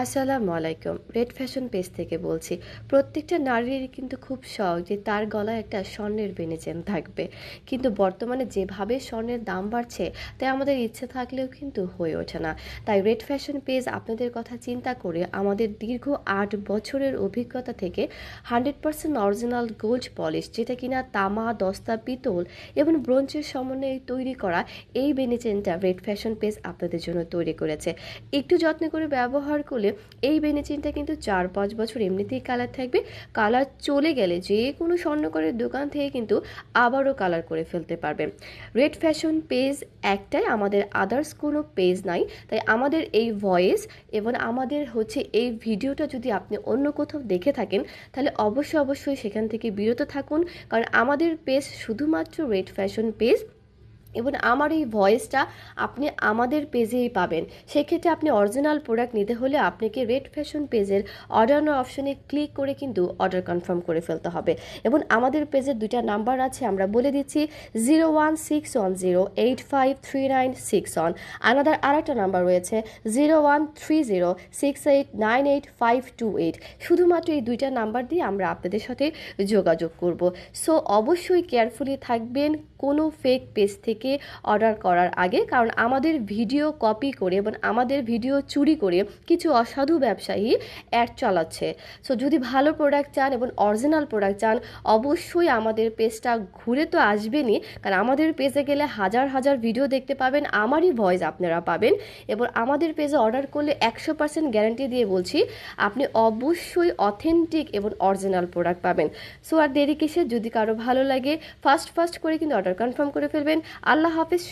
আসসালামু আলাইকুম। Red fashion page থেকে বলছি। প্রত্যেকটা নারীরই কিন্তু খুব শখ যে তার গলায় একটা স্বর্ণের বেনি চেন থাকবে। কিন্তু বর্তমানে যেভাবে স্বর্ণের দাম বাড়ছে, তাই আমাদের ইচ্ছে থাকলেও কিন্তু হয়ে ওঠে না। তাই রেড ফ্যাশন পেজ আপনাদের কথা চিন্তা করে আমাদের দীর্ঘ ৮ বছরের অভিজ্ঞতা থেকে 100% অরিজিনাল গোল্ড পলিশ, যেটা কিনা তামা, দস্তা, পিতল এবং ব্রোঞ্জের সমন্বয়ে তৈরি করা এই বেনি চেনটা রেড ফ্যাশন পেজ আপনাদের জন্য তৈরি করেছে। একটু যত্ন করে ব্যবহার করলে এই বেনিচিনটা কিন্তু ৪-৫ বছর এমনিতেই কালার থাকবে। কালার চলে গেলে যে কোনো স্বর্ণকারের দোকান থেকে কিন্তু আবারও কালার করে ফেলতে পারবেন। রেড ফ্যাশন পেজ একটাই, আমাদের আদার্স কোনো পেজ নাই। তাই আমাদের এই ভয়েস এবং আমাদের এই ভিডিওটা যদি আপনি অন্য কোথাও দেখে থাকেন, তাহলে অবশ্যই সেখান থেকে বিরত থাকুন। কারণ আমাদের পেজ শুধুমাত্র রেড ফ্যাশন পেজ, এবং আমার এই ভয়েসটা আপনি আমাদের পেজেই পাবেন। সেক্ষেত্রে আপনি অরিজিনাল প্রোডাক্ট নিতে হলে আপনাকে রেড ফ্যাশন পেজের অর্ডার নাও অপশনে ক্লিক করে কিন্তু অর্ডার কনফার্ম করে ফেলতে হবে। এবং আমাদের পেজের দুইটা নাম্বার আছে, আমরা বলে দিচ্ছি 0161085396 আনাদার আরেকটা নাম্বার রয়েছে 013068985828। শুধুমাত্র এই দুইটা নাম্বার দিয়ে আমরা আপনাদের সাথে যোগাযোগ করব। সো অবশ্যই কেয়ারফুলি থাকবেন কোনো ফেক পেজ থেকে অর্ডার করার আগে, কারণ আমাদের ভিডিও কপি করে এবং আমাদের ভিডিও চুরি করে কিছু অসাধু ব্যবসায়ী অ্যাড চালাচ্ছে। সো যদি ভালো প্রোডাক্ট চান এবং অরিজিনাল প্রোডাক্ট চান, অবশ্যই আমাদের পেজটা ঘুরে তো আসবেনই, কারণ আমাদের পেজে গেলে হাজার ভিডিও দেখতে পাবেন, আমারই ভয়েস আপনারা পাবেন। এবং আমাদের পেজে অর্ডার করলে 100% গ্যারান্টি দিয়ে বলছি আপনি অবশ্যই অথেন্টিক এবং অরিজিনাল প্রোডাক্ট পাবেন। সো আর দেরি কিসের, যদি কারো ভালো লাগে ফাস্ট করে কিন্তু অর্ডার কনফার্ম করে ফেলবেন। আল্লাহ হাফিজ।